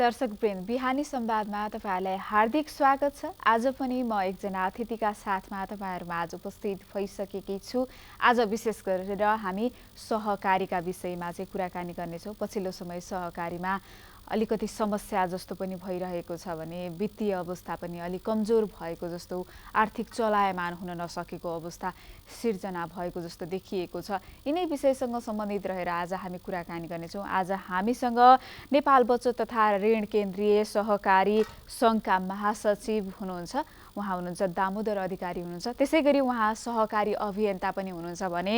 दर्शकवृन्द, बिहानी संवादमा तपाईहरुलाई हार्दिक स्वागत छ। आज पनि म एकजना अतिथिका साथमा तपाईहरुमाझ उपस्थित भइसकेकी छु। आज विशेष गरेर हामी सहकारीका विषयमा चाहिँ कुराकानी गर्नेछौँ। पछिल्लो समय सहकारीमा अलिकति समस्या जस्तो पनि भइरहेको छ भने वित्तीय अवस्था पनि अलि कमजोर भएको जस्तो, आर्थिक चलायमान हुन नसकेको अवस्था सिर्जना भएको जस्तो देखिएको छ। यिनै विषयसँग सम्बन्धित रहेर आज हामी कुराकानी गर्नेछौँ। आज हामीसँग नेपाल बचत तथा ऋण केन्द्रीय सहकारी सङ्घका महासचिव हुनुहुन्छ, उहाँ हुनुहुन्छ दामोदर अधिकारी हुनुहुन्छ। त्यसैगरी उहाँ सहकारी अभियन्ता पनि हुनुहुन्छ भने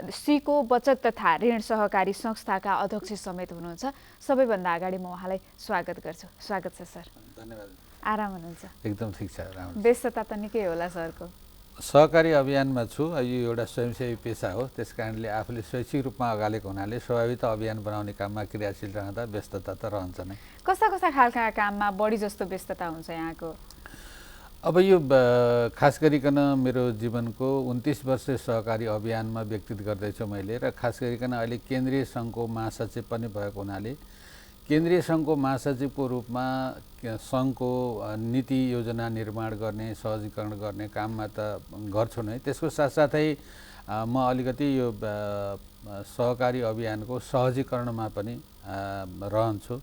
सिको बचत तथा ऋण सहकारी संस्थाका अध्यक्ष समेत हुनुहुन्छ। सबैभन्दा अगाडि म उहाँलाई स्वागत गर्छु। स्वागत छ सर। धन्यवाद। आराम हुनुहुन्छ? एकदम ठिक छ। व्यस्तता त निकै होला सरको। सहकारी अभियानमा छु। यो एउटा स्वयंसेवी पेसा हो, त्यसकारणले आफूले शैक्षिक रूपमा अगालेको हुनाले स्वाभाविक अभियान बनाउने काममा क्रियाशील रहँदा व्यस्तता त रहन्छ नै। कस्ता कस्ता खालका काममा बढी जस्तो व्यस्तता हुन्छ यहाँको? अब यो खास गरिकन मेरो जीवनको 29 वर्ष सहकारी अभियानमा व्यतीत गर्दैछु मैले, र खास गरिकन अहिले केन्द्रीय सङ्घको महासचिव पनि भएको हुनाले केन्द्रीय सङ्घको महासचिवको रूपमा सङ्घको नीति योजना निर्माण गर्ने, सहजीकरण गर्ने काममा त गर्छु नै। त्यसको साथसाथै म अलिकति यो सहकारी अभियानको सहजीकरणमा पनि रहन्छु।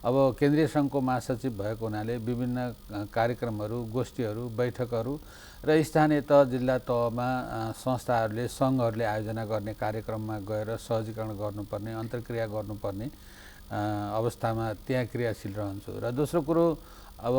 अब केन्द्रीय सङ्घको महासचिव भएको हुनाले विभिन्न कार्यक्रमहरू, गोष्ठीहरू, बैठकहरू र स्थानीय तह, जिल्ला तहमा संस्थाहरूले, सङ्घहरूले आयोजना गर्ने कार्यक्रममा गएर सहजीकरण गर्नुपर्ने, अन्तर्क्रिया गर्नुपर्ने अवस्थामा त्यहाँ क्रियाशील रहन्छु। र दोस्रो कुरो, अब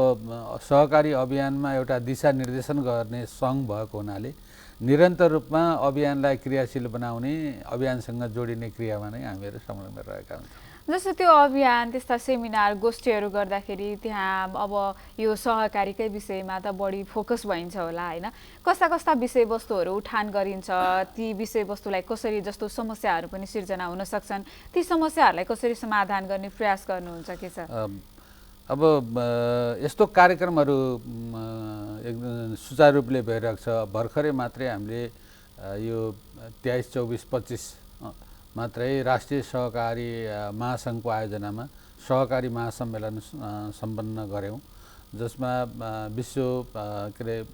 सहकारी अभियानमा एउटा दिशा निर्देशन गर्ने सङ्घ भएको हुनाले निरन्तर रूपमा अभियानलाई क्रियाशील बनाउने, अभियानसँग जोडिने क्रियामा नै हामीहरू संलग्न रहेका हुन्छौँ। जस्तो त्यो अभियान, त्यस्ता सेमिनार, गोष्ठीहरू गर्दाखेरि त्यहाँ अब यो सहकारीकै विषयमा त बढी फोकस भइन्छ होला हैन? कस्ता कस्ता विषयवस्तुहरू उठान गरिन्छ? ती विषयवस्तुलाई कसरी, जस्तो समस्याहरू पनि सिर्जना हुन सक्छन्, ती समस्याहरूलाई कसरी समाधान गर्ने प्रयास गर्नुहुन्छ के छ? अब यस्तो कार्यक्रमहरू एकदम सुचारू रूपले भइरहेको छ। भर्खरै मात्रै हामीले यो 23, 24, 25 मात्रै राष्ट्रिय सहकारी महासङ्घको आयोजनामा सहकारी महासम्मेलन सम्पन्न गऱ्यौँ, जसमा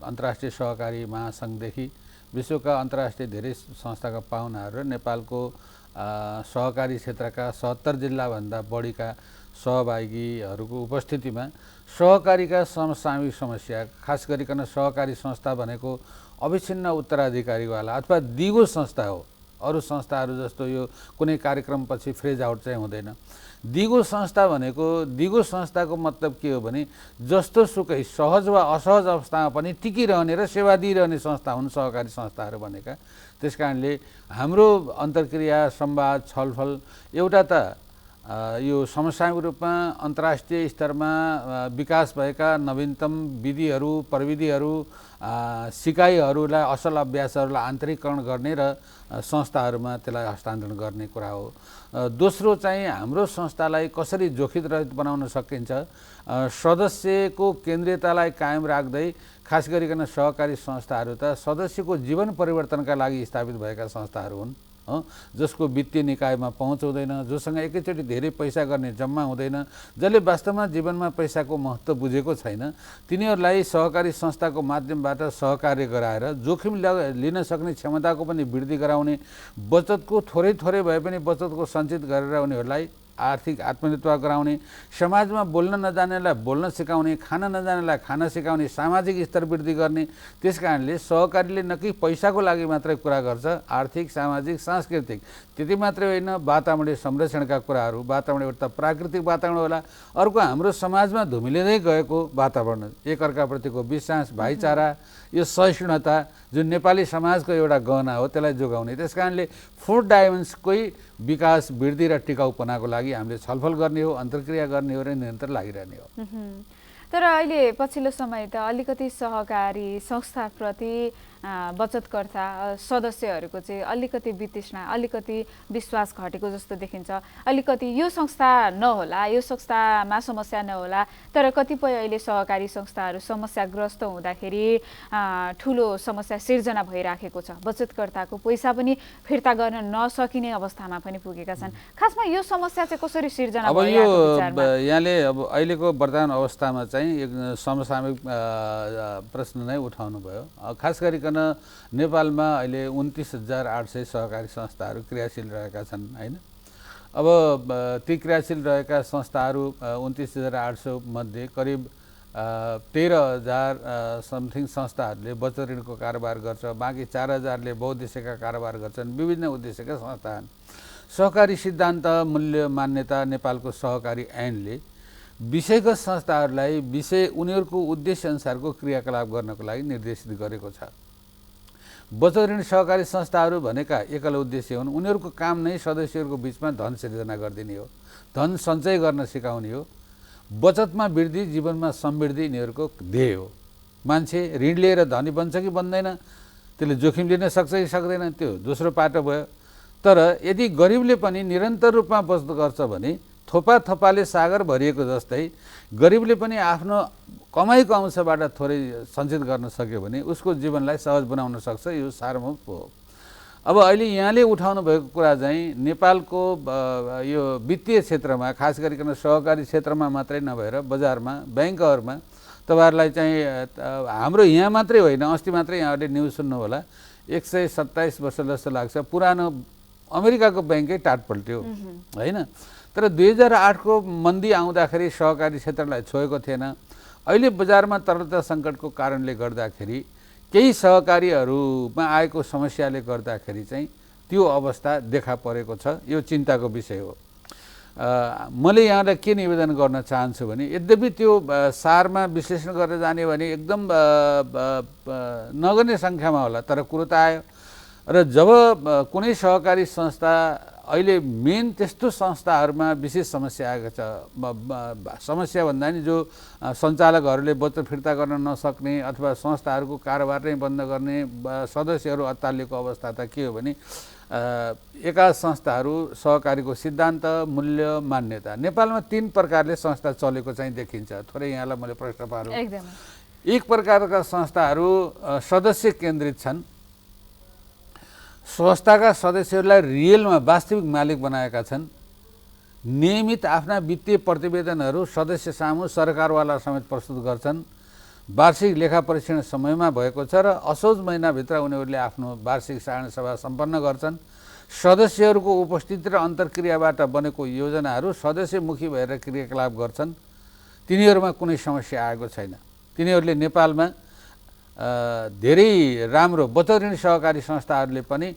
अन्तर्राष्ट्रिय सहकारी महासङ्घदेखि विश्वका अन्तर्राष्ट्रिय धेरै संस्थाका पाहुनाहरू र नेपालको सहकारी क्षेत्रका 77 जिल्लाभन्दा बढीका सहभागीहरूको उपस्थितिमा सहकारीका समसामयिक समस्या, खास गरिकन सहकारी संस्था भनेको अविच्छिन्न उत्तराधिकारीवाला अथवा दिगो संस्था हो। अरू संस्थाहरू जस्तो यो कुनै कार्यक्रमपछि फ्रेज आउट चाहिँ हुँदैन। दिगो संस्था भनेको, दिगो संस्थाको मतलब के हो भने जस्तो सुकै सहज वा असहज अवस्थामा पनि टिकिरहने र सेवा दिइरहने संस्था हुन् सहकारी संस्थाहरू भनेका। त्यसकारणले हाम्रो अन्तर्क्रिया, संवाद, छलफल एउटा त यो समसामयिक रूपमा अन्तर्राष्ट्रिय स्तरमा विकास भएका नवीनतम विधिहरू, प्रविधिहरू, सिकाइहरूलाई, असल अभ्यासहरूलाई आन्तरिकरण गर्ने र संस्थाहरूमा त्यसलाई हस्तान्तरण गर्ने कुरा हो। दोस्रो चाहिँ हाम्रो संस्थालाई कसरी जोखिम रहित बनाउन सकिन्छ, सदस्यको केन्द्रीयतालाई कायम राख्दै, खास गरिकन सहकारी संस्थाहरू त सदस्यको जीवन परिवर्तनका लागि स्थापित भएका संस्थाहरू हुन्, जसको वित्तीय निकायमा पहुँच हुँदैन, जोसँग एकैचोटि धेरै पैसा गर्ने जम्मा हुँदैन, जसले वास्तवमा जीवनमा पैसाको महत्त्व बुझेको छैन, तिनीहरूलाई सहकारी संस्थाको माध्यमबाट सहकार्य गराएर जोखिम लिन सक्ने क्षमताको पनि वृद्धि गराउने, बचतको थोरै थोरै भए पनि बचतको सञ्चित गरेर उनीहरूलाई आर्थिक आत्मनिर्भर गराउने, समाजमा बोल्न नजानेलाई बोल्न सिकाउने, खान नजानेलाई खान सिकाउने, सामाजिक स्तर वृद्धि गर्ने। त्यसकारणले सहकारीले न कि पैसाको लागि मात्रै कुरा गर्छ, आर्थिक, सामाजिक, सांस्कृतिक, त्यति मात्रै होइन, वातावरणीय संरक्षणका कुराहरू, वातावरण एउटा प्राकृतिक वातावरण होला, अर्को हाम्रो समाजमा धुमिलिँदै गएको वातावरण, एकअर्काप्रतिको विश्वास, भाइचारा, यो सहिष्णुता जुन नेपाली समाजको एउटा गहना हो, त्यसलाई जोगाउने। त्यसकारणले 4 डाइमेन्सकै विकास, वृद्धि र टिकाउपनाको लागि हामीले छलफल गर्ने हो, अन्तर्क्रिया गर्ने हो र निरन्तर लागिरहने हो। तर अहिले पछिल्लो समय त अलिकति सहकारी संस्थाप्रति बचतकर्ता सदस्यहरूको चाहिँ अलिकति वितृष्णा अलिकति विश्वास घटेको जस्तो देखिन्छ। अलिकति यो संस्था नहोला, यो संस्थामा समस्या नहोला, तर कतिपय अहिले सहकारी संस्थाहरू समस्याग्रस्त हुँदाखेरि ठुलो समस्या सिर्जना भइराखेको छ। बचतकर्ताको पैसा पनि फिर्ता गर्न नसकिने अवस्थामा पनि पुगेका छन्। खासमा यो समस्या चाहिँ कसरी सिर्जना भइरहेको विचारमा? यहाँले अब अहिलेको वर्तमान अवस्थामा चाहिँ एक समसामयिक प्रश्न नै उठाउनु भयो। खास गरिकन नेपालमा अहिले 29,800 सहकारी संस्थाहरू क्रियाशील रहेका छन् हैन। अब ती क्रियाशील रहेका संस्थाहरू 29,800 मध्ये करिब 13,000 समथिङ संस्थाहरूले बचत ऋणको कारोबार गर्छ, बाँकी 4,000ले बहुउद्देश्यका कारोबार गर्छन्, विभिन्न उद्देश्यका संस्था। सहकारी सिद्धान्त मूल्य मान्यता नेपालको सहकारी ऐनले विषयगत संस्थाहरूलाई उनीहरूको उद्देश्य अनुसारको क्रियाकलाप गर्नको लागि निर्देशित गरेको छ। बचत ऋण सहकारी संस्थाहरू भनेका एकल उद्देश्य हुन्। उनीहरूको काम नै सदस्यहरूको बिचमा धन सिर्जना गरिदिने हो, धन सञ्चय गर्न सिकाउने हो। बचतमा वृद्धि, जीवनमा समृद्धि यिनीहरूको ध्येय हो। मान्छे ऋण लिएर धनी बन्छ कि बन्दैन, त्यसले जोखिम लिन सक्छ कि सक्दैन, त्यो दोस्रो पाटो भयो। तर यदि गरिबले पनि निरन्तर रूपमा बचत गर्छ भने थोपा थोपाले सागर भरिएको जस्तै गरिबले पनि आफ्नो कमाइको अंशबाट थोरै सञ्चित गर्न सक्यो भने उसको जीवनलाई सहज बनाउन सक्छ। यो सार्वभौम हो। अब अहिले यहाँले उठाउनु भएको कुरा चाहिँ नेपालको यो वित्तीय क्षेत्रमा, खास गरिकन सहकारी क्षेत्रमा मात्रै नभएर बजारमा, ब्याङ्कहरूमा तपाईँहरूलाई चाहिँ हाम्रो यहाँ मात्रै होइन, अस्ति मात्रै यहाँहरूले न्युज सुन्नु होला, 127 वर्ष जस्तो लाग्छ पुरानो अमेरिकाको ब्याङ्कै टाट पल्ट्यो होइन। तर 2008को मन्दी आउँदाखेरि सहकारी क्षेत्रलाई छोएको थिएन। अहिले बजारमा तरलता सङ्कटको कारणले गर्दाखेरि केही सहकारीहरूमा आएको समस्याले गर्दाखेरि चाहिँ त्यो अवस्था देखा परेको छ। यो चिन्ताको विषय हो। मैले यहाँलाई के निवेदन गर्न चाहन्छु भने यद्यपि त्यो सारमा विश्लेषण गरेर जाने भने एकदम नगर्ने सङ्ख्यामा होला, तर कुरो त आयो। र जब कुनै सहकारी संस्था अहिले मेन त्यस्तो संस्थाहरूमा विशेष समस्या आएको छ, समस्या भन्दा नि जो सञ्चालकहरूले बचत फिर्ता गर्न नसक्ने अथवा संस्थाहरूको कारोबार नै बन्द गर्ने, सदस्यहरू अत्तालिएको अवस्था त के हो भने एकाध संस्थाहरू सहकारीको सिद्धान्त मूल्य मान्यता। नेपालमा 3 प्रकारले संस्था चलेको चाहिँ देखिन्छ। थोरै यहाँलाई मैले प्रश्न पार्नु, एक प्रकारका संस्थाहरू सदस्य केन्द्रित छन्। संस्थाका सदस्यहरूलाई रियलमा वास्तविक मालिक बनाएका छन्। नियमित आफ्ना वित्तीय प्रतिवेदनहरू सदस्य सामु सरकारवाला समेत प्रस्तुत गर्छन्। वार्षिक लेखा परीक्षण समयमा भएको छ र असोज महिनाभित्र उनीहरूले आफ्नो वार्षिक साधारण सभा सम्पन्न गर्छन्। सदस्यहरूको उपस्थिति र अन्तर्क्रियाबाट बनेको योजनाहरू सदस्यमुखी भएर क्रियाकलाप गर्छन्। तिनीहरूमा कुनै समस्या आएको छैन। तिनीहरूले नेपालमा धेरै राम्रो बचत ऋण सहकारी संस्थाहरूले पनि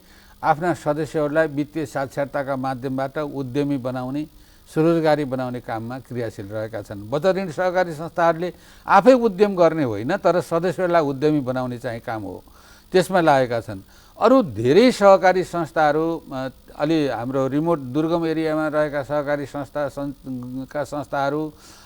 आफ्ना सदस्यहरूलाई वित्तीय साक्षरताका माध्यमबाट उद्यमी बनाउने, स्वरोजगारी बनाउने काममा क्रियाशील रहेका छन्। बचत ऋण सहकारी संस्थाहरूले आफै उद्यम गर्ने होइन, तर सदस्यहरूलाई उद्यमी बनाउने चाहिँ काम हो, त्यसमा लागेका छन्। अरू धेरै सहकारी संस्थाहरू अलि हाम्रो रिमोट दुर्गम एरियामा रहेका सहकारी संस्थाहरू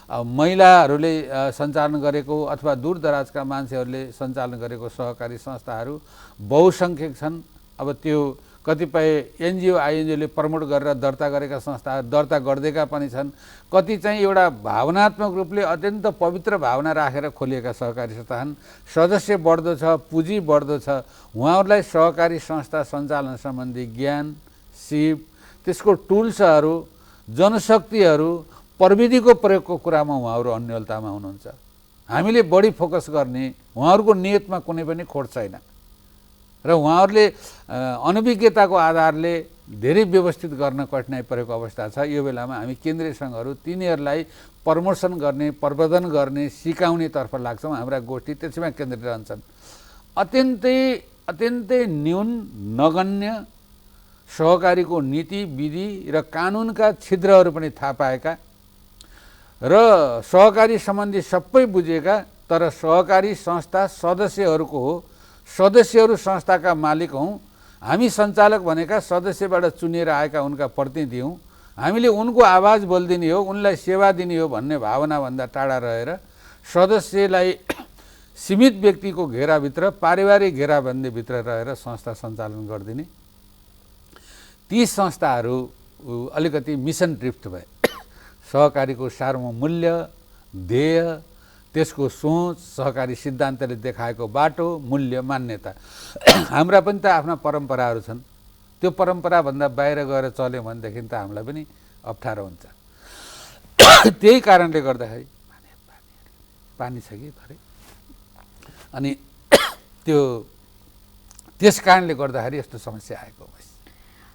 महिलाहरूले सञ्चालन गरेको अथवा दूरदराजका मान्छेहरूले सञ्चालन गरेको सहकारी संस्थाहरू बहुसङ्ख्यक छन्। अब त्यो कतिपय एनजिओ आइएनजिओले प्रमोट गरेर दर्ता गरेका संस्थाहरू दर्ता गर्दैका पनि छन्। कति चाहिँ एउटा भावनात्मक रूपले अत्यन्त पवित्र भावना राखेर खोलिएका सहकारी संस्था छन्। सदस्य बढ्दो छ, पुँजी बढ्दो छ, उहाँहरूलाई सहकारी संस्था सञ्चालन सम्बन्धी ज्ञान, सिप, त्यसको टुल्सहरू, जनशक्तिहरू, प्रविधिको प्रयोगको कुरामा उहाँहरू अन्यलतामा हुनुहुन्छ। हामीले बढी फोकस गर्ने, उहाँहरूको नियतमा कुनै पनि खोट छैन र उहाँहरूले अनभिज्ञताको आधारले धेरै व्यवस्थित गर्न कठिनाइ परेको अवस्था छ। यो बेलामा हामी केन्द्रीय सङ्घहरू तिनीहरूलाई प्रमोसन गर्ने, प्रवर्धन गर्ने, सिकाउनेतर्फ लाग्छौँ। हाम्रा गोष्ठी त्यसैमा केन्द्रित रहन्छन्। अत्यन्तै न्यून नगण्य सहकारीको नीति विधि र कानुनका छिद्रहरू पनि थाहा पाएका र सहकारी सम्बन्धी सबै बुझेका, तर सहकारी संस्था सदस्यहरूको हो, सदस्यहरू संस्थाका मालिक हौँ, हामी सञ्चालक भनेका सदस्यबाट चुनिएर आएका उनका प्रतिनिधि हौँ, हामीले उनको आवाज बोलिदिने हो, उनलाई सेवा दिने हो भन्ने भावनाभन्दा टाढा रहेर सदस्यलाई सीमित व्यक्तिको घेराभित्र पारिवारिक घेराबन्दीभित्र रहेर संस्था सञ्चालन गरिदिने, ती संस्थाहरू अलिकति मिसन ड्रिफ्ट भए। सहकारीको सार्वभौम मूल्य, ध्येय, त्यसको सोच, सहकारी सिद्धान्तले देखाएको बाटो, मूल्य, मान्यता, हाम्रा पनि त आफ्ना परम्पराहरू छन्। त्यो परम्पराभन्दा बाहिर गएर चल्यो भनेदेखि त हामीलाई पनि अप्ठ्यारो हुन्छ। त्यही कारणले गर्दाखेरि पानी छ कि भरे, अनि त्यस कारणले गर्दाखेरि यस्तो समस्या आएको।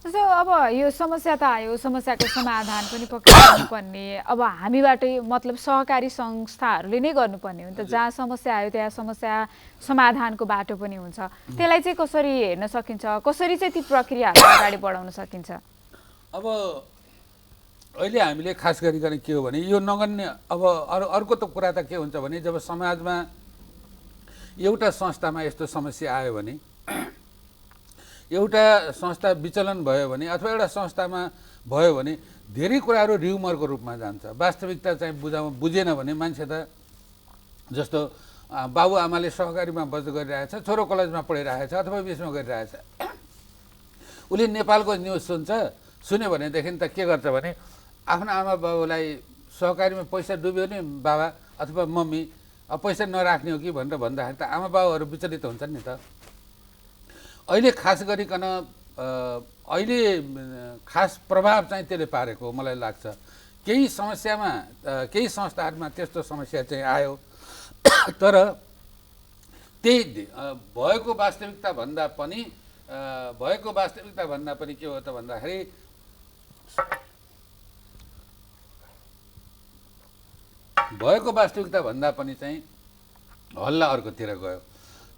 जस्तो अब यो समस्या त आयो, समस्याको समाधान पनि पक्का गर्नुपर्ने अब हामीबाटै मतलब सहकारी संस्थाहरूले नै गर्नुपर्ने हो नि त। जहाँ समस्या आयो त्यहाँ समस्या समाधानको बाटो पनि हुन्छ। त्यसलाई चाहिँ कसरी हेर्न सकिन्छ, कसरी चाहिँ ती प्रक्रियाहरू अगाडि बढाउन सकिन्छ? अब अहिले हामीले खास गरिकन के हो भने यो नगन्य, अब अर्को त कुरा त के हुन्छ भने जब समाजमा एउटा संस्थामा यस्तो समस्या आयो भने, एउटा संस्था विचलन भयो भने अथवा एउटा संस्थामा भयो भने धेरै कुराहरू र्युमरको रूपमा जान्छ। वास्तविकता चाहिँ बुझेन भने मान्छे त जस्तो बाबुआमाले सहकारीमा बचत गरिरहेछ, छोरो कलेजमा पढिरहेछ अथवा बिचमा गरिरहेछ, उसले नेपालको न्युज सुन्यो भनेदेखि त के गर्छ भने आफ्नो आमा बाबुलाई सहकारीमा पैसा डुब्यो नि बाबा अथवा मम्मी अब पैसा नराख्ने हो कि भनेर भन्दाखेरि त आमा बाबुहरू विचलित हुन्छन् नि त। अहिले खास गरिकन अहिले खास प्रभाव चाहिँ त्यसले पारेको मलाई लाग्छ। केही समस्यामा केही संस्थाहरूमा त्यस्तो समस्या चाहिँ आयो, तर त्यही भएको वास्तविकता भन्दा पनि के हो त भन्दाखेरि भएको वास्तविकता भन्दा पनि चाहिँ हल्ला अर्कोतिर गयो।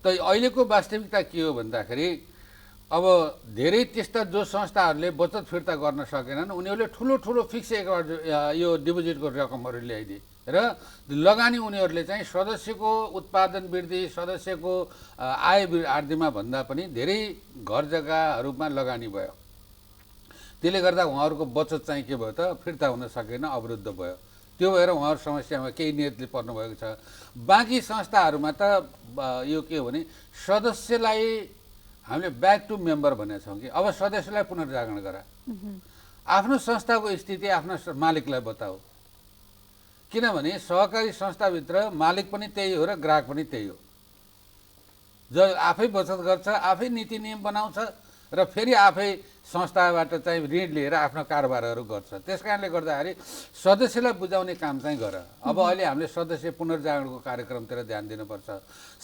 त अहिलेको वास्तविकता के हो भन्दाखेरि अब धेरै त्यस्ता जो संस्थाहरूले बचत फिर्ता गर्न सकेनन् उनीहरूले ठुलो फिक्स एकाउन्ट यो डिपोजिटको रकमहरू ल्याइदिए र लगानी उनीहरूले चाहिँ सदस्यको उत्पादन वृद्धि, सदस्यको आय वृद्धिमा भन्दा पनि धेरै घर जग्गाहरूमा लगानी भयो। त्यसले गर्दा उहाँहरूको बचत चाहिँ के भयो त फिर्ता हुन सकेन, अवरुद्ध भयो। त्यो भएर उहाँहरू समस्यामा केही नियतले पर्नुभएको छ। बाँकी संस्थाहरूमा त यो के हो भने सदस्यलाई हामीले ब्याक टु मेम्बर भनेका छौँ कि अब सदस्यलाई पुनर्जागरण गर, आफ्नो संस्थाको स्थिति आफ्ना मालिकलाई बताऊ। किनभने सहकारी संस्थाभित्र मालिक पनि त्यही हो र ग्राहक पनि त्यही हो। जो आफै बचत गर्छ, आफै नीति नियम बनाउँछ र फेरि आफै संस्थाबाट चाहिँ ऋण लिएर आफ्नो कारोबारहरू गर्छ। त्यस कारणले गर्दाखेरि सदस्यलाई बुझाउने काम चाहिँ गर। अब अहिले हामीले सदस्य पुनर्जागरणको कार्यक्रमतिर ध्यान दिनुपर्छ।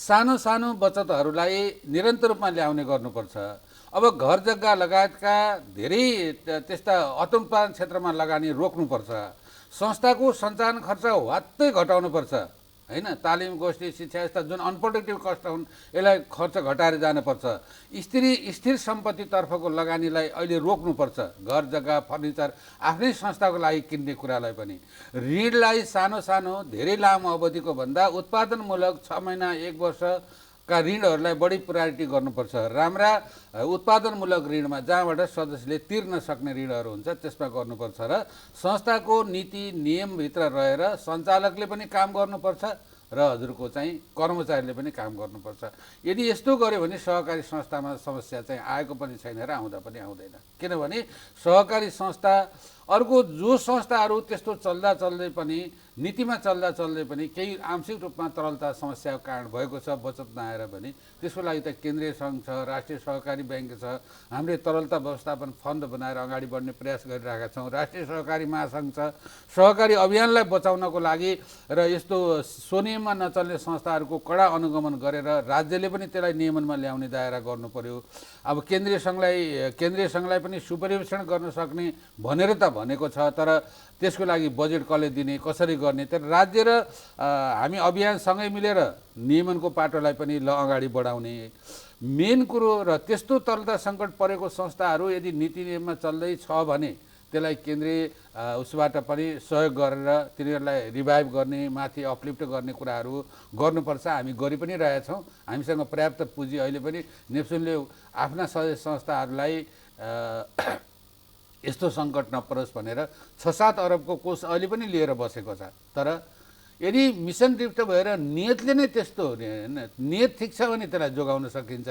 सानो सानो बचतहरूलाई निरन्तर रूपमा ल्याउने गर्नुपर्छ। अब घर जग्गा लगायतका धेरै त्यस्ता अत्युत्पादन क्षेत्रमा लगानी रोक्नुपर्छ। संस्थाको सञ्चालन खर्च वात्तै घटाउनुपर्छ हैन। तालिम, गोष्ठी, शिक्षा यस्ता जुन अनप्रोडक्टिभ कस्ट हुन् यसलाई खर्च घटाएर जानुपर्छ। स्थिर सम्पत्तितर्फको लगानीलाई अहिले रोक्नुपर्छ। घर जग्गा, फर्निचर आफ्नै संस्थाको लागि किन्ने कुरालाई पनि, ऋणलाई सानो सानो धेरै लामो अवधिको भन्दा उत्पादनमूलक 6 महिना 1 वर्षका ऋणहरूलाई बढी प्रायोरिटी गर्नुपर्छ। राम्रा उत्पादनमूलक ऋणमा जहाँबाट सदस्यले तिर्न सक्ने ऋणहरू हुन्छ त्यसमा गर्नुपर्छ र संस्थाको नीति नियमभित्र रहेर सञ्चालकले पनि काम गर्नुपर्छ र हजुरको चाहिँ कर्मचारीले पनि काम गर्नुपर्छ। यदि यस्तो गर्यो भने सहकारी संस्थामा समस्या चाहिँ आएको पनि छैन र आउँदा पनि आउँदैन। किनभने सहकारी संस्था अर्को जो संस्थाहरू त्यस्तो चल्दै पनि नीतिमा चल्दै पनि केही आंशिक रूपमा तरलता समस्याको कारण भएको छ बचत नआएर भने त्यसको लागि त केन्द्रीय सङ्घ छ, राष्ट्रिय सहकारी ब्याङ्क छ, हामीले तरलता व्यवस्थापन फन्ड बनाएर अगाडि बढ्ने प्रयास गरिरहेका छौँ। राष्ट्रिय सहकारी महासङ्घ छ, सहकारी अभियानलाई बचाउनको लागि र यस्तो स्वनियममा नचल्ने संस्थाहरूको कडा अनुगमन गरेर राज्यले पनि त्यसलाई नियमनमा ल्याउने दायरा गर्नु पर्यो। अब केन्द्रीय सङ्घलाई पनि सुपरिवेक्षण गर्न सक्ने भनेर त भनेको छ, तर त्यसको लागि बजेट कसले दिने, कसरी गर्ने, तर राज्य र हामी अभियानसँगै मिलेर नियमनको पाटोलाई पनि अगाडि बढाउने मेन कुरो। र त्यस्तो तरलता सङ्कट परेको संस्थाहरू यदि नीति नियममा चल्दैछ भने त्यसलाई केन्द्रीय उसबाट पनि सहयोग गरेर तिनीहरूलाई रिभाइभ गर्ने, माथि अपलिफ्ट गर्ने कुराहरू गर्नुपर्छ। हामी गरि पनि रहेछौँ। हामीसँग पर्याप्त पुँजी अहिले पनि नेप्सुनले आफ्ना सदस्य संस्थाहरूलाई यस्तो सङ्कट नपरोस् भनेर 6-7 अरबको कोष अहिले पनि लिएर बसेको छ। तर यदि मिसन दृष्ट भएर नियतले नै त्यस्तो हो हैन, नियत ठिक छ भने त्यसलाई जोगाउन सकिन्छ।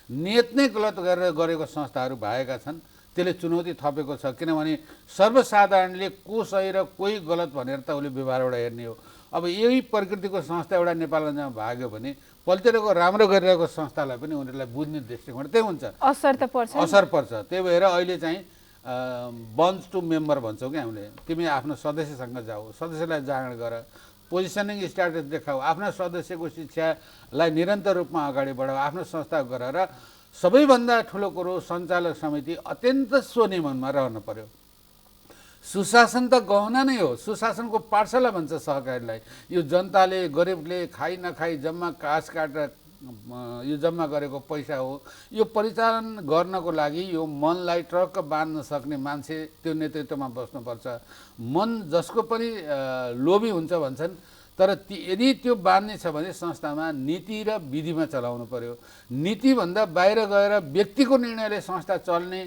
नियत नै गलत गरेर गरेको संस्थाहरू भएका छन्, त्यसले चुनौती थपेको छ। किनभने सर्वसाधारणले को सही र कोही गलत भनेर त उसले व्यवहारबाट हेर्ने हो। अब यही प्रकृतिको संस्था एउटा नेपालमा भाग्यो भने पल्टेरको राम्रो गरिरहेको संस्थालाई पनि उनीहरूलाई बुझ्ने दृष्टिकोण त्यही हुन्छ, असर त पर्छ, असर पर्छ। त्यही भएर अहिले चाहिँ बन्च टु मेम्बर भन्छौँ कि हामीले, तिमी आफ्नो सदस्यसँग जाऊ, सदस्यलाई जाँड गर, पोजिसनिङ स्ट्याटस देखाऊ, आफ्ना सदस्यको शिक्षालाई निरन्तर रूपमा अगाडि बढाऊ, आफ्नो संस्था गरेर सबैभन्दा ठुलो कुरो सञ्चालक समिति अत्यन्त स्वनियमनमा रहन पर्यो। सुशासन त गहना नै हो, सुशासनको पाठशाला भन्छ सहकारीलाई। यो जनताले गरिबले खाइ नखाइ जम्मा कास काटेर यो जम्मा गरेको पैसा हो। यो परिचालन गर्नको लागि यो मनलाई ट्रक्क बाँध्न सक्ने मान्छे त्यो नेतृत्वमा बस्नुपर्छ। मन जसको पनि लोभी हुन्छ भन्छन्, तर यदि त्यो बाँध्ने छ भने संस्थामा नीति र विधिमा चलाउनु पर्यो। नीतिभन्दा बाहिर गएर व्यक्तिको निर्णयले संस्था चल्ने,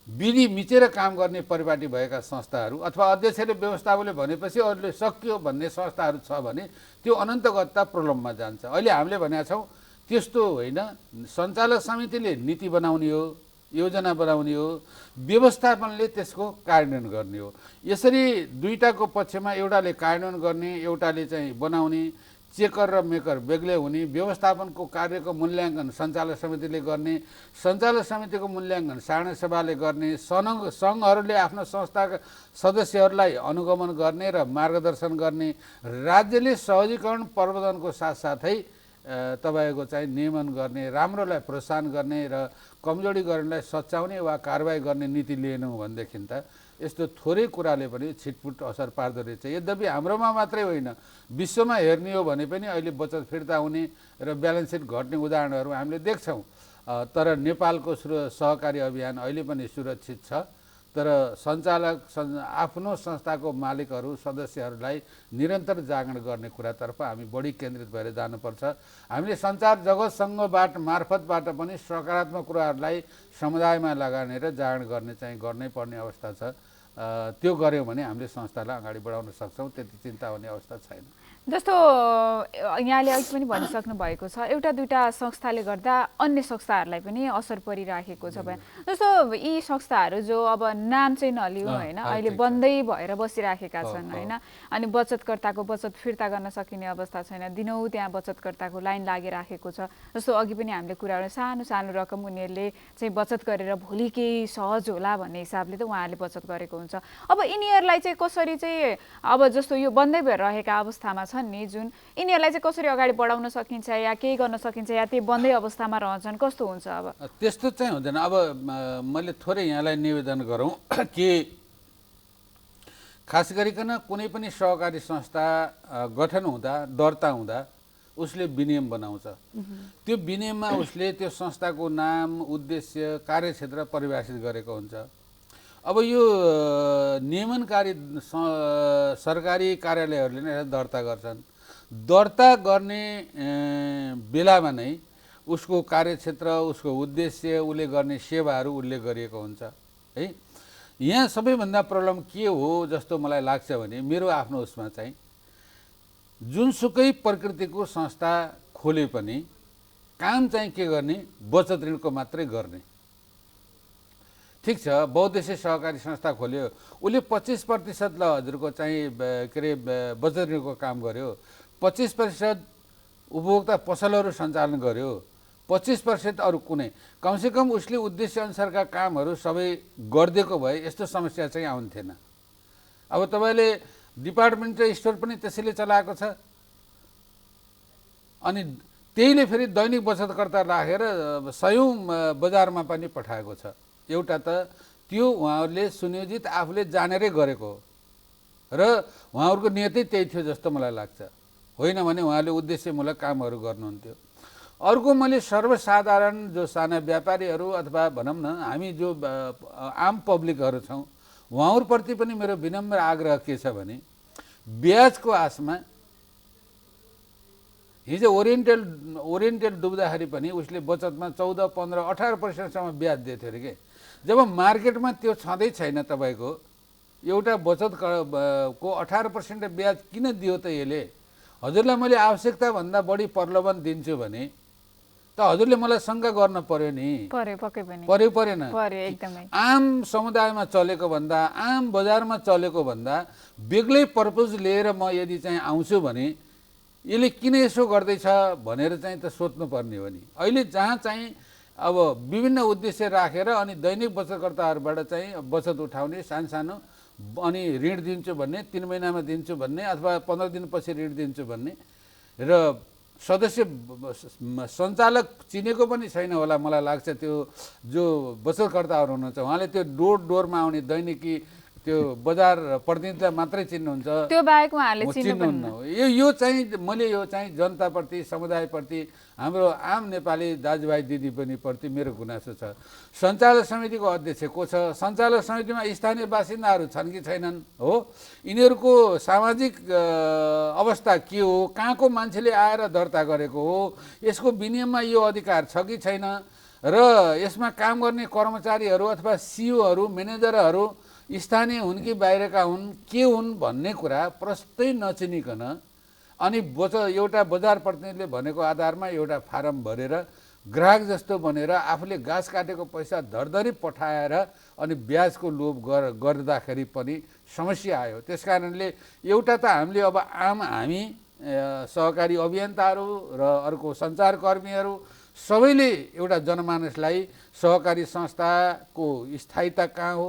विधि मिचेर काम गर्ने परिपाटी भएका संस्थाहरू अथवा अध्यक्षले व्यवस्थापकले भनेपछि अरूले सकियो भन्ने संस्थाहरू छ भने त्यो अनन्तगतता प्रलोभमा जान्छ। अहिले हामीले भनेका छौँ त्यस्तो होइन। सञ्चालक समितिले नीति बनाउने हो, योजना बनाउने हो, व्यवस्थापनले त्यसको कार्यान्वयन गर्ने हो। यसरी दुईटाको पक्षमा एउटाले कार्यान्वयन गर्ने, एउटाले चाहिँ बनाउने, चेकर र मेकर बेग्लै हुने, व्यवस्थापनको कार्यको मूल्याङ्कन सञ्चालक समितिले गर्ने, सञ्चालक समितिको मूल्याङ्कन साधारण सभाले गर्ने, सङ्घहरूले आफ्नो संस्थाका सदस्यहरूलाई अनुगमन गर्ने र मार्गदर्शन गर्ने, राज्यले सहजीकरण प्रबन्धनको साथसाथै तपाईँको चाहिँ नियमन गर्ने, राम्रोलाई प्रोत्साहन गर्ने र कमजोरी गर्नेलाई सच्याउने वा कारबाही गर्ने नीति लिएनौँ भनेदेखि त यस्तो थोरै कुराले पनि छिटपुट असर पार्दो रहेछ। यद्यपि हाम्रोमा मात्रै होइन, विश्वमा हेर्ने हो भने पनि अहिले बचत फिर्ता हुने र ब्यालेन्स सिट घट्ने उदाहरणहरू हामीले देख्छौँ। तर नेपालको सहकारी अभियान अहिले पनि सुरक्षित छ। तर सञ्चालक आफ्नो संस्थाको मालिकहरू सदस्यहरूलाई निरन्तर जागरण गर्ने कुरातर्फ हामी बढी केन्द्रित भएर जानुपर्छ। हामीले सञ्चार जगतसँगबाट मार्फतबाट पनि सकारात्मक कुराहरूलाई समुदायमा लगाएर जागरण गर्ने चाहिँ गर्नै पर्ने अवस्था छ। त्यो गऱ्यौँ भने हामीले संस्थालाई अगाडि बढाउन सक्छौँ, त्यति चिन्ता हुने अवस्था छैन। जस्तो यहाँले अघि पनि भनिसक्नु भएको छ, एउटा दुईटा संस्थाले गर्दा अन्य संस्थाहरूलाई पनि असर परिराखेको छ। जस्तो यी संस्थाहरू जो अब नाम चाहिँ नलिउँ होइन, अहिले बन्दै भएर बसिराखेका छन् होइन, अनि बचतकर्ताको बचत फिर्ता गर्न सकिने अवस्था छैन, दिनौँ त्यहाँ बचतकर्ताको लाइन लागिराखेको छ। जस्तो अघि पनि हामीले कुरा गरेँ, सानो सानो रकम उनीहरूले चाहिँ बचत गरेर भोलि केही सहज होला भन्ने हिसाबले त उहाँहरूले बचत गरेको हुन्छ। अब यिनीहरूलाई चाहिँ कसरी चाहिँ अब जस्तो यो बन्दै भएर रहेका अवस्थामा छन् नि जुन, यिनीहरूलाई चाहिँ कसरी अगाडि बढाउन सकिन्छ या केही गर्न सकिन्छ या त्यो बन्दै अवस्थामा रहन्छन्, कस्तो हुन्छ? अब त्यस्तो चाहिँ हुँदैन। अब मैले थोरै यहाँलाई निवेदन गरौँ कि खास गरिकन कुनै पनि सहकारी संस्था गठन हुँदा, दर्ता हुँदा उसले विनियम बनाउँछ। त्यो विनियममा उसले त्यो संस्थाको नाम, उद्देश्य, कार्यक्षेत्र परिभाषित गरेको हुन्छ। अब यो नियमनकारी सरकारी कार्यालयहरूले नै दर्ता गर्छन्। दर्ता गर्ने बेलामा नै उसको कार्यक्षेत्र, उसको उद्देश्य, उसले गर्ने सेवाहरू उल्लेख गरिएको हुन्छ है। यहाँ सबैभन्दा प्रब्लम के हो जस्तो मलाई लाग्छ भने, मेरो आफ्नो उसमा चाहिँ जुनसुकै प्रकृतिको संस्था खोले पनि काम चाहिँ के गर्ने, बचत ऋणको मात्रै गर्ने। ठिक छ, बहुद्देश्य सहकारी संस्था खोल्यो, उसले 25% ल हजुरको चाहिँ के अरे बचत ऋणको काम गर्यो, 25% उपभोक्ता पसलहरू सञ्चालन गर्यो, 25% अरू कुनै, कमसेकम उसले उद्देश्य अनुसारका कामहरू सबै गरिदिएको भए यस्तो समस्या चाहिँ आउँथेन। अब तपाईँले डिपार्टमेन्टल स्टोर पनि त्यसैले चलाएको छ, अनि त्यहीले फेरि दैनिक बचतकर्ता राखेर सयौँ बजारमा पनि पठाएको छ। एउटा त त्यो उहाँहरूले सुनियोजित आफूले जानेरै गरेको हो र उहाँहरूको नियतै त्यही थियो जस्तो मलाई लाग्छ, होइन भने उहाँले उद्देश्यमूलक कामहरू गर्नुहुन्थ्यो। अर्को, मैले सर्वसाधारण जो साना व्यापारीहरू अथवा भनौँ न हामी जो आम पब्लिकहरू छौँ उहाँहरूप्रति पनि मेरो विनम्र आग्रह के छ भने, ब्याजको आशमा हिजो ओरिएन्टेल डुब्दाखेरि पनि उसले बचतमा 14, 15, 18% ब्याज दिएको थियो अरे के। जब मार्केटमा त्यो छँदै छैन तपाईँको, एउटा बचत को 18% ब्याज किन दियो त यसले हजुरलाई मैले आवश्यकताभन्दा बढी प्रलोभन दिन्छु भने त हजुरले मलाई शङ्का गर्न पर्यो नि। परेन। आम समुदायमा चलेको भन्दा, आम बजारमा चलेको भन्दा बेग्लै पर्पज लिएर म यदि चाहिँ आउँछु भने यसले किन यसो गर्दैछ भनेर चाहिँ त सोध्नुपर्ने हो नि। अहिले जहाँ चाहिँ अब विभिन्न उद्देश्य राखेर अनि दैनिक बचतकर्ताहरूबाट चाहिँ बचत उठाउने सानो अनि ऋण दिन्छु भन्ने, 3 महिनामा दिन्छु भन्ने अथवा 15 दिनपछि ऋण दिन्छु भन्ने र सदस्य सञ्चालक चिनेको पनि छैन होला मलाई लाग्छ। त्यो जो बचतकर्ताहरू हुनुहुन्छ उहाँले त्यो डोरमा आउने दैनिकी त्यो बजार प्रतिनिधिलाई मात्रै चिन्नुहुन्छ, त्यो बाहेक उहाँले चिन्नुहुन्न। यो चाहिँ मैले यो चाहिँ जनताप्रति, समुदायप्रति, हाम्रो आम नेपाली दाजुभाइ दिदी पनि प्रति मेरो गुनासो छ। सञ्चालक समितिको अध्यक्ष को छ? सञ्चालक समितिमा स्थानीय बासिन्दाहरू छन् कि छैनन्? हो, यिनीहरूको सामाजिक अवस्था के हो? कहाँको मान्छेले आएर दर्ता गरेको हो? यसको विनियममा यो अधिकार छ कि छैन? र यसमा काम गर्ने कर्मचारीहरू अथवा सिओहरू, म्यानेजरहरू स्थानीय हुन् कि बाहिरका हुन्, के हुन् भन्ने कुरा प्रस्तै नचिनिकन अनि एउटा बजार प्रतिनिधिले भनेको आधारमा एउटा फारम भरेर ग्राहक जस्तो बनेर आफूले घाँस काटेको पैसा धरधरी पठाएर अनि ब्याजको लोभ गर्दाखेरि पनि समस्या आयो। त्यसकारणले एउटा त हामीले अब हामी सहकारी अभियन्ताहरू र अर्को सञ्चारकर्मीहरू सबैले एउटा जनमानसलाई सहकारी संस्थाको स्थायित्व कहाँ हो,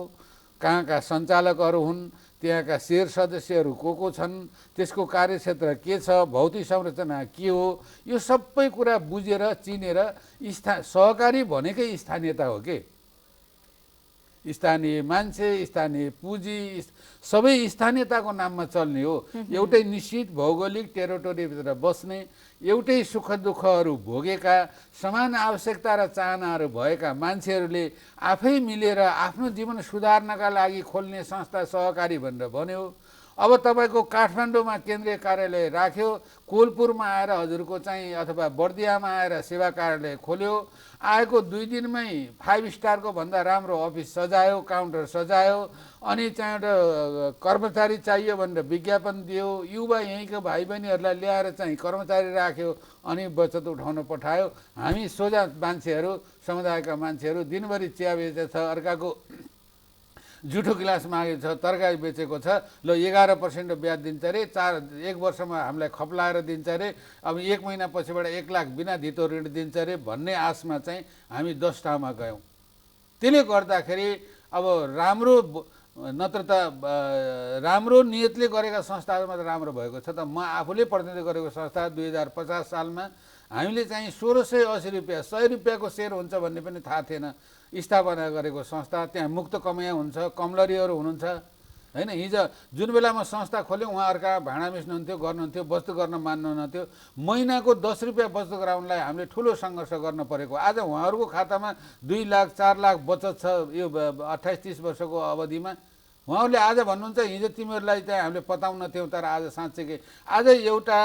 कहाँका सञ्चालकहरू हुन्, त्यहाँका शेयर सदस्यहरू को छन्, त्यसको कार्यक्षेत्र के छ, भौतिक संरचना के हो, यो सबै कुरा बुझेर चिनेर सहकारी भनेकै स्थानीयता हो के। स्थानीय मान्छे, स्थानीय पुँजी सबै स्थानीयताको नाममा चल्ने हो। एउटै निश्चित भौगोलिक टेरिटोरीभित्र बस्ने, एउटै सुख दुःखहरू भोगेका, समान आवश्यकता र चाहनाहरू भएका मान्छेहरूले आफै मिलेर आफ्नो जीवन सुधार्नका लागि खोल्ने संस्था सहकारी भनेर भन्यो। अब तपाईँको काठमाडौँमा केन्द्रीय कार्यालय राख्यो, कोलपुरमा आएर हजुरको चाहिँ अथवा बर्दियामा आएर सेवा कार्यालय खोल्यो, आएको 2 दिनमै 5 स्टारको भन्दा राम्रो अफिस सजायो, काउन्टर सजायो, अनि चाहिँ एउटा कर्मचारी चाहियो भनेर विज्ञापन दियो, युवा यहीँको भाइ बहिनीहरूलाई ल्याएर चाहिँ कर्मचारी राख्यो, अनि बचत उठाउन पठायो। हामी सोझा मान्छेहरू, समुदायका मान्छेहरू दिनभरि चिया बेचेको छ, अर्काको जुठो गिलास मागेको छ, तरकारी बेचेको छ, ल 11% ब्याज दिन्छ अरे, 1 वर्षमा हामीलाई खप्लाएर दिन्छ अरे, अब 1 महिना पछिबाट 1 लाख बिना धितो ऋण दिन्छ अरे भन्ने आशमा चाहिँ हामी 10 ठाउँमा गयौँ। त्यसले गर्दाखेरि अब राम्रो नत्र त राम्रो नियतले गरेका संस्थाहरूमा त राम्रो भएको छ। त म आफूले प्रतिनिधित्व गरेको संस्था 2050 सालमा हामीले चाहिँ 1680 रुपियाँ 100 रुपियाँको सेयर हुन्छ भन्ने पनि थाहा थिएन स्थापना गरेको संस्था। त्यहाँ मुक्त कमाइया हुन्छ, कमलरीहरू हुनुहुन्छ हैन। हिजो जुन बेलामा संस्था खोल्यौँ उहाँ अर्का भाँडा मिच्नुहुन्थ्यो, गर्नुहुन्थ्यो, बचत गर्न मान्नुहुन्थ्यो। महिनाको 10 रुपियाँ बचत गराउनलाई हामीले ठुलो सङ्घर्ष गर्न परेको। आज उहाँहरूको खातामा 2 लाख 4 लाख बचत छ यो 28-30 वर्षको अवधिमा। उहाँहरूले आज भन्नुहुन्छ हिजो तिमीहरूलाई चाहिँ हामीले पताउन थियौँ, तर आज साँच्चै आज एउटा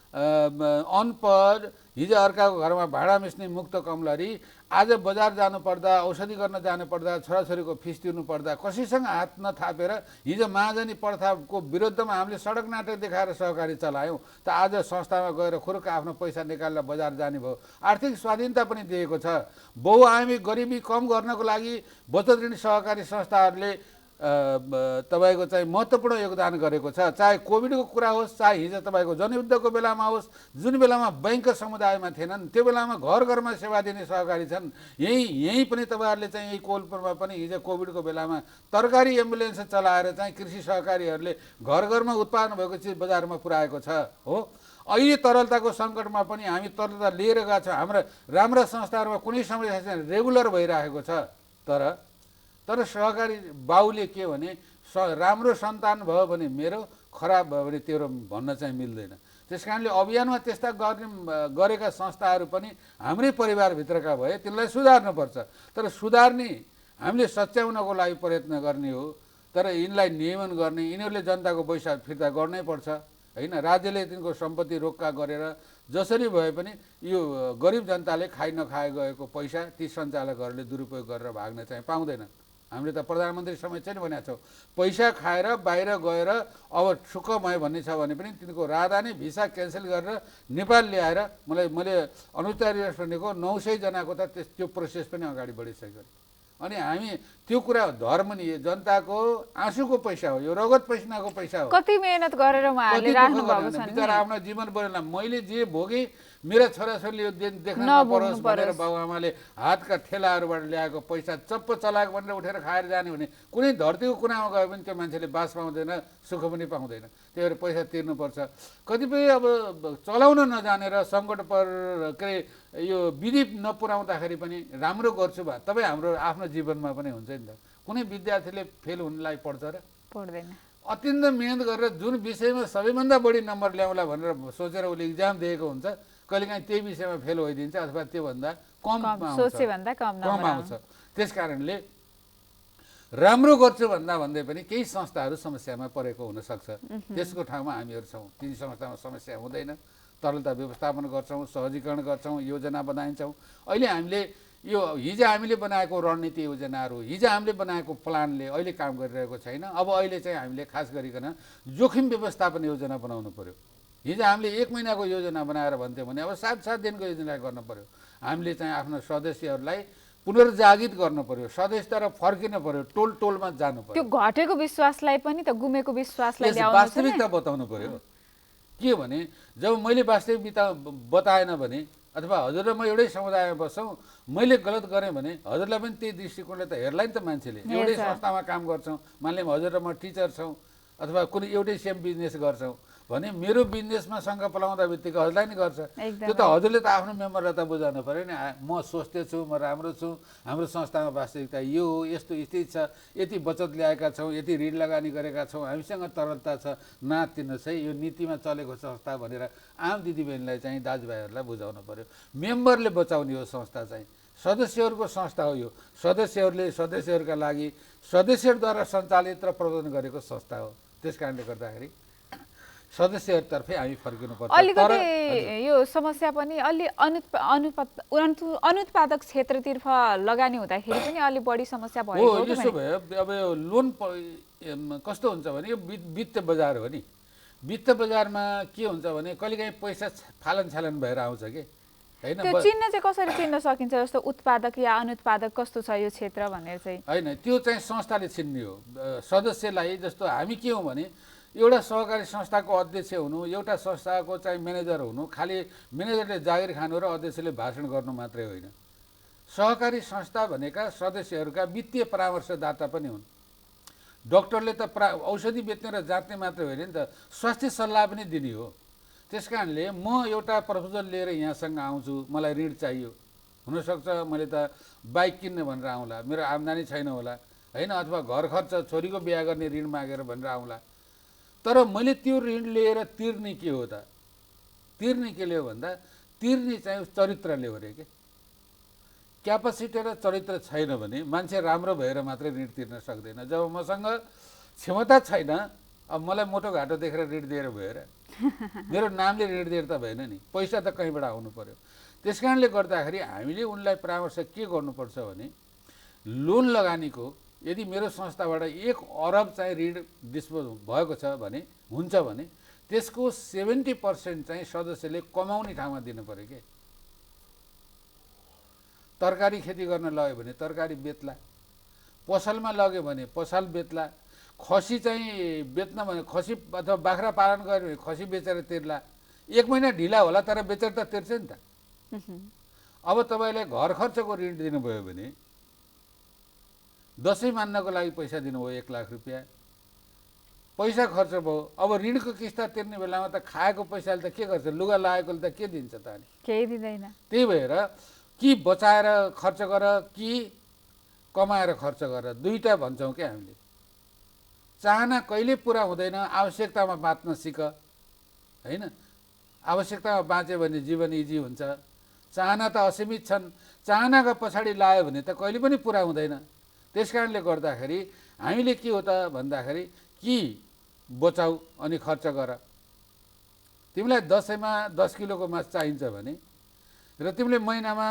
अनपढ, हिजो अर्काको घरमा भाँडा मिच्ने मुक्त कमलरी आज बजार जानुपर्दा, औषधि गर्न जानुपर्दा, छोराछोरीको फिस तिर्नु पर्दा कसैसँग हात नथापेर हिजो महाजनी प्रथाको विरुद्धमा हामीले सडक नाटक देखाएर सहकारी चलायौँ। त आज संस्थामा गएर खुरुक्क आफ्नो पैसा निकालेर बजार जाने भयो। आर्थिक स्वाधीनता पनि दिएको छ। बहुआयामी गरिबी कम गर्नको लागि बचत ऋण सहकारी संस्थाहरूले तपाईको चाहिँ महत्त्वपूर्ण योगदान गरेको छ। चाहे कोभिडको कुरा होस्, चाहे हिजो तपाईको जनयुद्धको बेलामा होस्, जुन बेलामा बैंक समुदायमा थिएनन् त्यो बेलामा घर घरमा सेवा दिने सहकारी छन्। यही पनि तपाईहरुले चाहिँ यही कोलपुरमा पनि हिजो कोभिडको बेलामा तरकारी एम्बुलेन्स चलाएर चाहिँ कृषि सहकारीहरूले घर घरमा उत्पादन भएको चिज बजारमा पुर्याएको छ। हो, अहिले तरलताको सङ्कटमा पनि हामी तरलता लिएर गएका छौँ। हाम्रा राम्रा संस्थाहरूमा कुनै समस्या छैन, रेगुलर भइरहेको छ। तर सहकारी बाउले के भने राम्रो सन्तान भयो भने मेरो, खराब भयो भने तेरो भन्न चाहिँ मिल्दैन। त्यसकारणले अभियानमा त्यस्ता गरेका संस्थाहरू पनि हाम्रै परिवारभित्रका भए तिनलाई सुधार्नुपर्छ। तर सुधार्ने हामीले सच्याउनको लागि प्रयत्न गर्ने हो। तर यिनलाई नियमन गर्ने, यिनीहरूले जनताको पैसा फिर्ता गर्नै पर्छ हैन। राज्यले तिनको सम्पत्ति रोक्का गरेर जसरी भए पनि यो गरिब जनताले खाइ नखाए गएको पैसा ती सञ्चालकहरूले दुरुपयोग गरेर भाग्न चाहिँ पाउँदैन। हामीले त प्रधानमन्त्री समक्ष नि भनेका छौँ, पैसा खाएर बाहिर गएर अब सुखमय भन्ने छ भने पनि तिनको राजधानी भिसा क्यान्सल गरेर नेपाल ल्याएर मैले अनुचित रियाक्ट भनेको 900 जनाको त त्यो प्रोसेस पनि अगाडि बढिसक्यो। अनि हामी त्यो कुरा धर्म नि जनताको आँसुको पैसा हो, यो रगत पसिनाको पैसा हो। कति मेहनत गरेर उहाँहरूले राख्नु भएको छ बिचरा आफ्नो जीवन बढेला। मैले जे भोगे मेरा छोराछोरीले यो दिन देख्न नपरोस् भनेर बाबुआमाले हातका ठेलाहरूबाट ल्याएको पैसा चप्प चलाएको भनेर उठेर खाएर जाने भने कुनै धरतीको कुनामा गयो भने त्यो मान्छेले बास पाउँदैन, सुख पनि पाउँदैन। त्यही भएर पैसा तिर्नुपर्छ। कतिपय अब चलाउन नजानेर सङ्कट के अरे यो विधि नपुर्याउँदाखेरि पनि राम्रो गर्छु भए तपाईँ हाम्रो आफ्नो जीवनमा पनि हुन्छ नि त। कुनै विद्यार्थीले फेल हुनलाई पर्छ र? पर्दैन। अत्यन्त मेहनत गरेर जुन विषयमा सबैभन्दा बढी नम्बर ल्याउला भनेर सोचेर उसले इक्जाम दिएको हुन्छ, कहिलेकाहीँ त्यही विषयमा फेल भइदिन्छ अथवा त्योभन्दा कम आउँछ। त्यस कारणले राम्रो गर्छु भन्दै पनि केही संस्थाहरू समस्यामा परेको हुनसक्छ। त्यसको ठाउँमा हामीहरू छौँ। ती संस्थामा समस्या हुँदैन, तरलता व्यवस्थापन गर्छौँ, सहजीकरण गर्छौँ, योजना बनाइन्छौँ। अहिले हामीले यो हिजो हामीले बनाएको रणनीति योजनाहरू, हिजो हामीले बनाएको प्लानले अहिले काम गरिरहेको छैन। अब अहिले चाहिँ हामीले खास गरिकन जोखिम व्यवस्थापन योजना बनाउनु पर्यो। हिजो हामीले 1 महिनाको योजना बनाएर भन्थ्यौँ भने अब 7-7 दिनको योजना गर्नु पर्यो। हामीले चाहिँ आफ्नो सदस्यहरूलाई पुनर्जागृत गर्नु पर्यो, सदस्यता फर्किनु पर्यो, टोलमा जानु पर्यो। त्यो घटेको विश्वासलाई पनि त गुमेको विश्वासलाई वास्तविकता बताउनु पर्यो। के भने जब मैले वास्तविकता बताएन भने अथवा हजुर र म एउटै समुदायमा बस्छौँ, मैले गलत गरेँ भने हजुरलाई पनि त्यही दृष्टिकोणले त हेर्ला नि त मान्छेले। एउटै संस्थामा काम गर्छौँ, मान्ने हजुर र म टिचर छौँ अथवा कुनै एउटै सेम बिजनेस गर्छौँ भने मेरो बिजनेसमा शङ्का पलाउँदा बित्तिकै हजुरलाई नि गर्छ। त्यो त हजुरले त आफ्नो मेम्बरलाई त बुझाउनु पऱ्यो नि। म स्वस्थ छु, म राम्रो छु, हाम्रो संस्थामा वास्तविकता यो हो, यस्तो स्थिति छ, यति बचत ल्याएका छौँ, यति ऋण लगानी गरेका छौँ, हामीसँग तरलता छ, नातिनुहोस् है, यो नीतिमा चलेको संस्था भनेर आम दिदीबहिनीलाई चाहिँ दाजुभाइहरूलाई बुझाउनु पऱ्यो। मेम्बरले बचाउने हो संस्था चाहिँ, सदस्यहरूको संस्था हो यो। सदस्यहरूले सदस्यहरूका लागि सदस्यहरूद्वारा सञ्चालित र प्रबन्धन गरेको संस्था हो। त्यस कारणले गर्दाखेरि सदस्यहरूतर्फै हामी फर्किनुपर्छ। अलिकति यो समस्या पनि अलि अनुत्पादक क्षेत्रतर्फ लगानी हुँदाखेरि पनि अलि बढी समस्या भएको हो। यसो भयो। अब यो लोन कस्तो हुन्छ भने यो वित्त बजार हो नि। वित्त बजारमा के हुन्छ भने कहिलेकाहीँ पैसा फालनछालन भएर आउँछ कि हैन। त्यो चिन्न चाहिँ कसरी चिन्न सकिन्छ? जस्तो उत्पादक या अनुत्पादक कस्तो छ यो क्षेत्र भनेर चाहिँ हैन, त्यो चाहिँ संस्थाले चिन्ने हो। सदस्यलाई जस्तो हामी के हौँ भने एउटा सहकारी संस्थाको अध्यक्ष हुनु, एउटा संस्थाको चाहिँ म्यानेजर हुनु, खालि म्यानेजरले जागिर खानु र अध्यक्षले भाषण गर्नु मात्रै होइन। सहकारी संस्था भनेका सदस्यहरूका वित्तीय परामर्शदाता पनि हुन्। डाक्टरले त औषधि बेच्ने र जाँच्ने मात्रै होइन नि त, स्वास्थ्य सल्लाह पनि दिने हो। त्यस कारणले म एउटा प्रपोजल लिएर यहाँसँग आउँछु, मलाई ऋण चाहियो, हुनसक्छ मैले त बाइक किन्ने भनेर आउँला, मेरो आम्दानी छैन होला होइन, अथवा घर खर्च छोरीको बिहा गर्ने ऋण मागेर भनेर आउँला। तर मैले त्यो ऋण लिएर तिर्ने के हो त? तिर्ने के हो भन्दा तिर्ने चाहिँ चरित्रले हो रे के। क्यापासिटी र चरित्र छैन भने मान्छे राम्रो भएर मात्रै ऋण तिर्न सक्दैन। जब मसँग क्षमता छैन, अब मलाई मोटो घाटो देखेर ऋण दिएर भयो र? मेरो नामले ऋण दिएर त भएन नि, पैसा त कहीँबाट आउनु पर्यो। त्यस कारणले गर्दाखेरि हामीले उनलाई परामर्श के गर्नुपर्छ भने लोन लगानीको यदि मेरो संस्थाबाट 1 अरब चाहिँ ऋण डिस्पोज भएको छ भने हुन्छ भने त्यसको 70% चाहिँ सदस्यले कमाउने ठाउँमा दिनु पर्यो के। तरकारी खेती गर्न लग्यो भने तरकारी बेच्ला, पसलमा लग्यो भने पसल बेच्ला, खसी चाहिँ बेच्न भने खसी अथवा बाख्रा पालन गर्यो भने खसी बेचेर तिर्ला। 1 महिना ढिला होला तर बेचेर त तिर्छ नि त। अब तपाईँले घर खर्चको ऋण दिनुभयो भने दसैँ मान्नको लागि पैसा दिनुभयो 1 लाख रुपियाँ, पैसा खर्च भयो। अब ऋणको किस्ता तिर्ने बेलामा त खाएको पैसाले त के गर्छ? लुगा लगाएकोले त के दिन्छ त? अनि केही दिँदैन। त्यही भएर कि बचाएर खर्च गर कि कमाएर खर्च गर, दुईटा भन्छौँ क्या हामीले। चाहना कहिले पुरा हुँदैन, आवश्यकतामा बाँच्न सिक होइन। आवश्यकतामा बाँच्यो भने जीवन इजी हुन्छ। चाहना त असीमित छन्, चाहनाको पछाडि लाग्यो भने त कहिले पनि पुरा हुँदैन। त्यस कारणले गर्दाखेरि हामीले के हो त भन्दाखेरि कि बचाऊ अनि खर्च गर। तिमीलाई दसैँमा 10 किलोको मासु चाहिन्छ भने र तिमीले महिनामा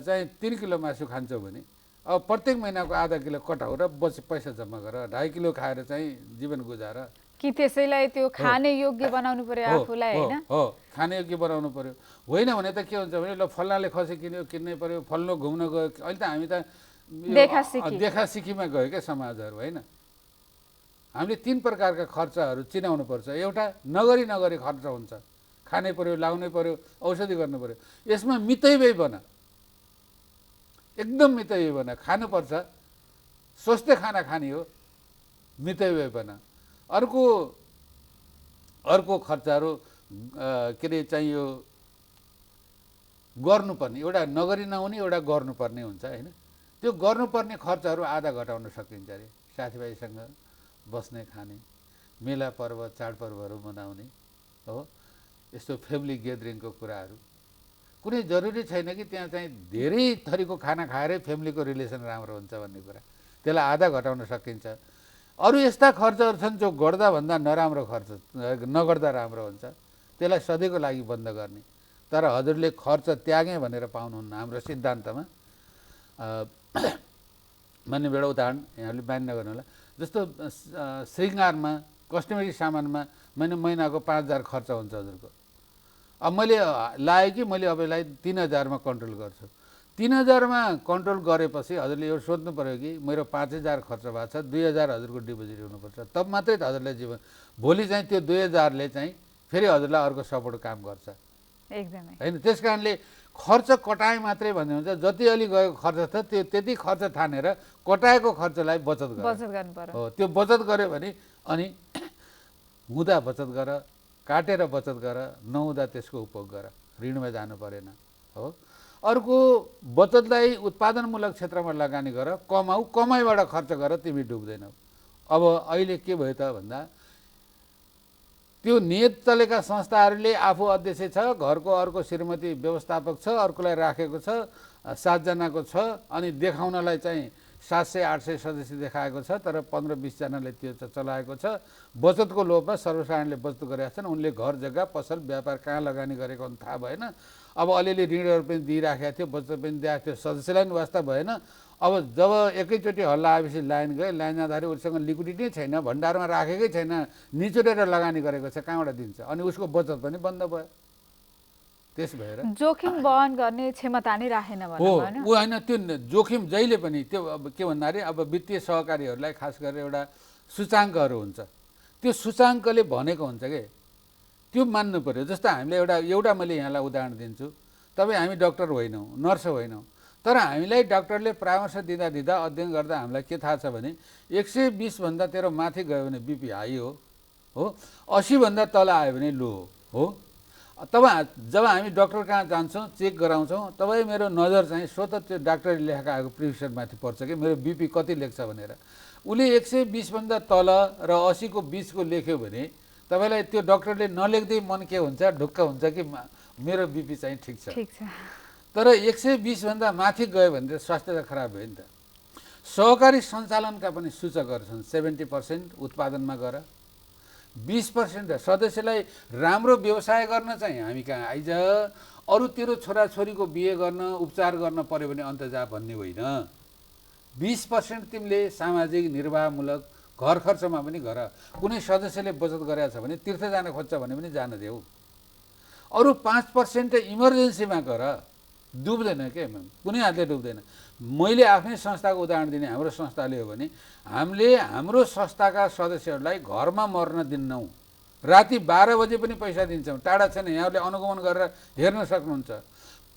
चाहिँ 3 किलो मासु खान्छौ भने अब प्रत्येक महिनाको आधा किलो कटाउ र पैसा जम्मा गर, 2.5 किलो खाएर चाहिँ जीवन गुजार कि त्यसैलाई त्यो खाने योग्य बनाउनु पर्यो आफूलाई हैन। हो, खाने योग्य बनाउनु पर्यो। होइन भने त के हुन्छ भने ल फल्नाले खसी किन्यो, किन्नै पर्यो, फल्नु घुम्न गयो। अहिले त हामी त देखासिखीमा गयो क्या समाजहरू होइन। हामीले 3 प्रकारका खर्चहरू चिनाउनु पर्छ। एउटा नगरी खर्च हुन्छ, खानै पर्यो, लाउनै पर्यो, औषधि गर्नु पर्यो। यसमा मितै बना, एकदम मितै बना, खानुपर्छ, स्वस्थ खाना खाने हो, मितै बना। अर्को खर्चहरू के अरे चाहिँ यो गर्नुपर्ने, एउटा नगरी नहुने, एउटा गर्नुपर्ने हुन्छ होइन। त्यो गर्नुपर्ने खर्चहरू आधा घटाउन सकिन्छ अरे। साथीभाइसँग बस्ने, खाने, मेला पर्व चाडपर्वहरू मनाउने हो, यस्तो फ्यामिली ग्यादरिङको कुराहरू। कुनै जरुरी छैन कि त्यहाँ चाहिँ धेरै थरीको खाना खाएरै फ्यामिलीको रिलेसन राम्रो हुन्छ भन्ने कुरा, त्यसलाई आधा घटाउन सकिन्छ। अरू यस्ता खर्चहरू छन् जो गर्दा भन्दा नराम्रो खर्च, नगर्दा राम्रो हुन्छ, त्यसलाई सधैँको लागि बन्द गर्ने। तर हजुरले खर्च त्यागेँ भनेर पाउनुहुन्न हाम्रो सिद्धान्तमा। भन्ने एउटा उदाहरण यहाँले मान्य नगर्नु होला। जस्तो श्रृङ्गारमा, कस्मेटिक सामानमा महिनाको 5,000 खर्च हुन्छ हजुरको। अब मैले लाएँ कि मैले अब यसलाई 3,000मा कन्ट्रोल गर्छु। 3,000मा कन्ट्रोल गरेपछि हजुरले यो सोध्नु पर्यो कि मेरो 5,000 खर्च भएको छ, 2,000 हजुरको डिपोजिट हुनुपर्छ, तब मात्रै त हजुरलाई जीवन। भोलि चाहिँ त्यो 2,000ले चाहिँ फेरि हजुरलाई अर्को सपोर्ट काम गर्छ एकदमै होइन। त्यस कारणले खर्च कटाए मात्रै भन्ने हुन्छ। जति अलि गएको खर्च छ त्यो त्यति खर्च ठानेर कटाएको खर्चलाई बचत गर्नु पर्यो। हो, त्यो बचत गर्यो भने अनि हुँदा बचत गर, काटेर बचत गर, नहुँदा त्यसको उपभोग गर, ऋणमा जानु परेन हो। अर्को बचतलाई उत्पादनमूलक क्षेत्रमा लगानी गर, कमाऊ, कमाइबाट खर्च गर, तिमी डुब्दैनौ। अब अहिले के भयो त भन्दा त्यो नियत चलेका संस्थाहरूले आफू अध्यक्ष छ, घरको अर्को श्रीमती व्यवस्थापक छ, अर्कोलाई राखेको छ, 7 जनाको छ, अनि देखाउनलाई चाहिँ 700-800 सदस्य देखाएको छ, तर 15-20 जनाले त्यो चलाएको छ। बचतको लोभमा सर्वसाधारणले बचत गरेका छन्। उनले घर जग्गा पसल व्यापार कहाँ लगानी गरेको थाहा भएन। अब अलिअलि ऋणहरू पनि दिइराखेको थियो, बचत पनि दिएको थियो, सदस्यलाई पनि वास्ता भएन। अब जब एकैचोटि हल्ला आएपछि लाइन गए, लाइन जाँदाखेरि उसँग लिक्विडिटी छैन, भण्डारमा राखेकै छैन, निचोडेर लगानी गरेको छ, कहाँबाट दिन्छ? अनि उसको बचत पनि बन्द भयो। त्यस भएर जोखिम वहन गर्ने क्षमता नै राखेन हो। ऊ होइन, त्यो जोखिम जहिले पनि त्यो अब के भन्दाखेरि अब वित्तीय सहकारीहरूलाई खास गरेर एउटा सूचाङ्कहरू हुन्छ, त्यो सूचाङ्कले भनेको हुन्छ कि त्यो मान्नु पर्यो। जस्तो हामीले एउटा मैले यहाँलाई उदाहरण दिन्छु। तपाईँ हामी डक्टर होइनौँ, नर्स होइनौँ, तर हामीलाई डाक्टरले परामर्श दिँदा अध्ययन गर्दा हामीलाई के थाहा छ भने 120 भन्दा तेरो माथि गयो भने बिपी हाई हो, 80 भन्दा तल आयो भने लो हो। तब जब हामी डक्टर कहाँ जान्छौँ, चेक गराउँछौँ, तबै मेरो नजर चाहिँ स्वतः त्यो डाक्टरले लेखेर आएको प्रिस्क्रिप्सनमाथि पर्छ कि मेरो बिपी कति लेख्छ भनेर। उसले 120 भन्दा तल र 80 को बिचको लेख्यो भने तपाईँलाई त्यो डक्टरले नलेख्दै मन के हुन्छ, ढुक्क हुन्छ कि मेरो बिपी चाहिँ ठिक छ। तर 120 भन्दा माथि गयो भने त स्वास्थ्य त खराब भयो नि त। सहकारी सञ्चालनका पनि सूचकहरू छन्। 70% उत्पादनमा गर, 20% सदस्यलाई राम्रो व्यवसाय गर्न चाहिँ हामी कहाँ आइज, अरू तेरो छोराछोरीको बिहे गर्न उपचार गर्न पर्यो भने अन्त जा भन्ने होइन। 20% तिमीले सामाजिक निर्वाहमूलक घर खर्चमा पनि गर। कुनै सदस्यले बचत गरेका छ भने, तीर्थ जान खोज्छ भने पनि जान देऊ। अरू 5% इमर्जेन्सीमा गर, डुब्दैन के, कुनै हातले डुब्दैन। मैले आफ्नै संस्थाको उदाहरण दिने, हाम्रो संस्थाले हो भने हामीले हाम्रो संस्थाका सदस्यहरूलाई घरमा मर्न दिन्नौँ। राति 12 बजे पनि पैसा दिन्छौँ। टाढा छैन, यहाँहरूले अनुगमन गरेर हेर्न सक्नुहुन्छ।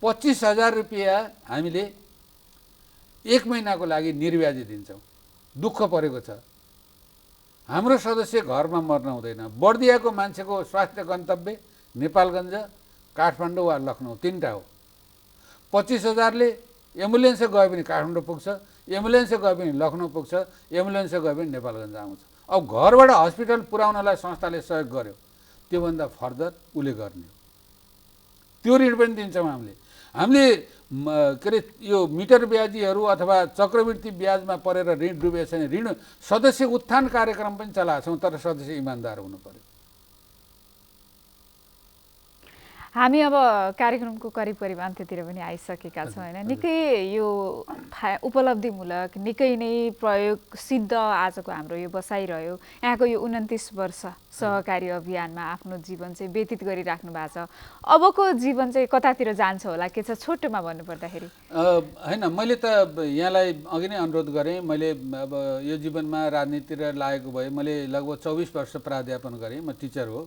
25,000 रुपियाँ हामीले 1 महिनाको लागि निर्व्याजी दिन्छौँ। दुःख परेको छ, हाम्रो सदस्य घरमा मर्न हुँदैन। बर्दियाको मान्छेको स्वास्थ्य गन्तव्य नेपालगञ्ज, काठमाडौँ वा लखनऊ 3टा हो। 25,000ले एम्बुलेन्स गयो भने काठमाडौँ पुग्छ, एम्बुलेन्स गयो भने लखनऊ पुग्छ, एम्बुलेन्स गयो भने नेपालगञ्ज आउँछ। अब घरबाट हस्पिटल पुर्याउनलाई संस्थाले सहयोग गर्यो, त्योभन्दा फर्दर उसले गर्ने हो। त्यो ऋण पनि दिन्छौँ हामीले के अरे यो मिटर ब्याजीहरू अथवा चक्रवृद्धि ब्याजमा परेर ऋण डुबेछ भने ऋण सदस्य उत्थान कार्यक्रम पनि चलाएको छौँ, तर सदस्य इमान्दार हुनु पर्यो। हामी अब कार्यक्रमको करिब करिब अन्त्यतिर पनि आइसकेका छौँ होइन। निकै यो उपलब्धिमूलक निकै नै प्रयोग सिद्ध आजको हाम्रो यो बसाइ रह्यो। यहाँको यो 29 वर्ष सहकारी अभियानमा आफ्नो जीवन चाहिँ व्यतीत गरिराख्नु भएको छ। अबको जीवन चाहिँ कतातिर जान्छ होला के छ छोटोमा भन्नुपर्दाखेरि? होइन, मैले त यहाँलाई अघि नै अनुरोध गरेँ। मैले अब यो जीवनमा राजनीतितिर लागेको भए मैले लगभग 24 वर्ष प्राध्यापन गरेँ। म टिचर हो।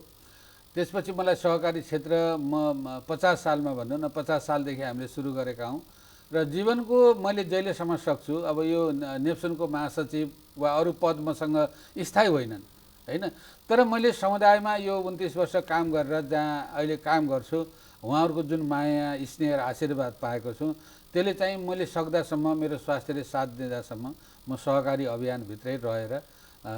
त्यसपछि मलाई सहकारी क्षेत्र म 50 सालमा भन्नु न 50 सालदेखि हामीले सुरु गरेका हौँ र जीवनको मैले जहिलेसम्म सक्छु अब यो नेप्सनको महासचिव वा अरू पद मसँग स्थायी होइनन् होइन, तर मैले समुदायमा यो 29 वर्ष काम गरेर जहाँ अहिले काम गर्छु उहाँहरूको जुन माया स्नेह र आशीर्वाद पाएको छु त्यसले चाहिँ मैले सक्दासम्म मेरो स्वास्थ्यले साथ दिँदासम्म म सहकारी अभियानभित्रै रहेर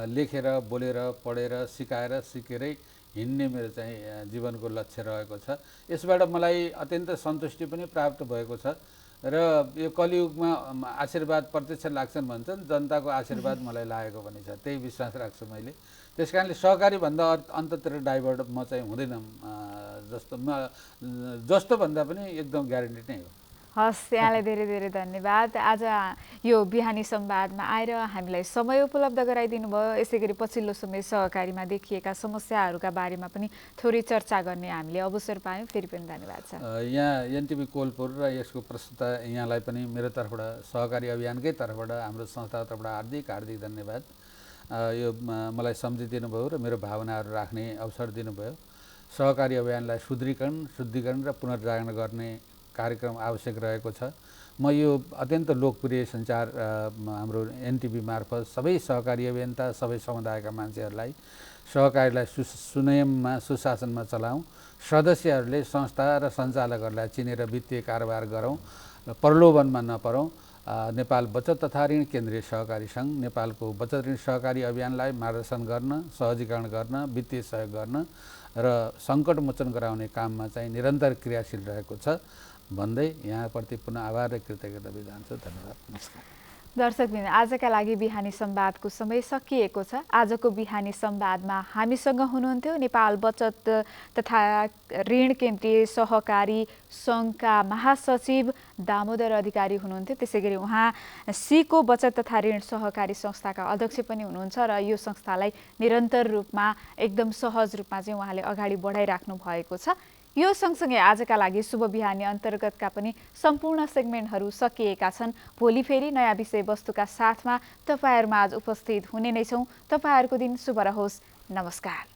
लेखेर बोलेर पढेर सिकेरै हिँड्ने मेरो चाहिँ जीवनको लक्ष्य रहेको छ। यसबाट मलाई अत्यन्त सन्तुष्टि पनि प्राप्त भएको छ र यो कलियुगमा आशीर्वाद प्रत्यक्ष लाग्छन् भन्छन्, जनताको आशीर्वाद मलाई लागेको पनि छ, त्यही विश्वास राख्छु मैले। त्यस कारणले सहकारी भन्दा अन्ततिर डाइभर्ट म चाहिँ हुँदैन जस्तो भन्दा पनि एकदम ग्यारेन्टी नै हो। हस्, यहाँलाई धेरै धेरै धन्यवाद। आज यो बिहानी संवादमा आएर हामीलाई समय उपलब्ध गराइदिनु भयो। यसै गरी पछिल्लो समय सहकारीमा देखिएका समस्याहरूका बारेमा पनि थोरै चर्चा गर्ने हामीले अवसर पायौँ। फेरि पनि धन्यवाद छ। यहाँ एनटिभी कोलपुर र यसको प्रस्तुता यहाँलाई पनि मेरो तर्फबाट सहकारी अभियानकै तर्फबाट हाम्रो संस्थाको तर्फबाट हार्दिक हार्दिक धन्यवाद। यो मलाई सम्झिदिनु भयो र मेरो भावनाहरू राख्ने अवसर दिनुभयो। सहकारी अभियानलाई शुद्धिकरण र पुनर्जागरण गर्ने कार्यक्रम आवश्यक रहेको छ। म यो अत्यन्त लोकप्रिय सञ्चार हाम्रो एनटिभी मार्फत सबै सहकारी अभियन्ता सबै समुदायका मान्छेहरूलाई सहकारीलाई सुनियममा सुशासनमा चलाऊँ, सदस्यहरूले संस्था र सञ्चालकहरूलाई चिनेर वित्तीय कारोबार गरौँ, प्रलोभनमा नपरौँ। नेपाल बचत तथा ऋण केन्द्रीय सहकारी सङ्घ नेपालको बचत ऋण सहकारी अभियानलाई मार्गदर्शन गर्न, सहजीकरण गर्न, वित्तीय सहयोग गर्न र सङ्कट मोचन गराउने काममा चाहिँ निरन्तर क्रियाशील रहेको छ भन्दै यहाँप्रति पुनः आभार र कृतज्ञता बिदा चाहन्छु। धन्यवाद, नमस्कार। दर्शकबिन, आजका लागि बिहानी संवादको समय सकिएको छ। आजको बिहानी संवादमा हामीसँग हुनुहुन्थ्यो नेपाल बचत तथा ऋण केन्द्रीय सहकारी सङ्घका महासचिव दामोदर अधिकारी हुनुहुन्थ्यो। त्यसै गरी उहाँ सीको बचत तथा ऋण सहकारी संस्थाका अध्यक्ष पनि हुनुहुन्छ र यो संस्थालाई निरन्तर रूपमा एकदम सहज रूपमा चाहिँ उहाँले अगाडि बढाइराख्नु भएको छ। यो सँगसँगै आजका लागि शुभ बिहानी अन्तर्गतका पनि सम्पूर्ण सेगमेन्टहरू सकिएका छन्। भोलि फेरि नयाँ विषयवस्तुका साथमा तपाईँहरूमा आज उपस्थित हुने नै छौँ। तपाईँहरूको दिन शुभ रहोस्। नमस्कार।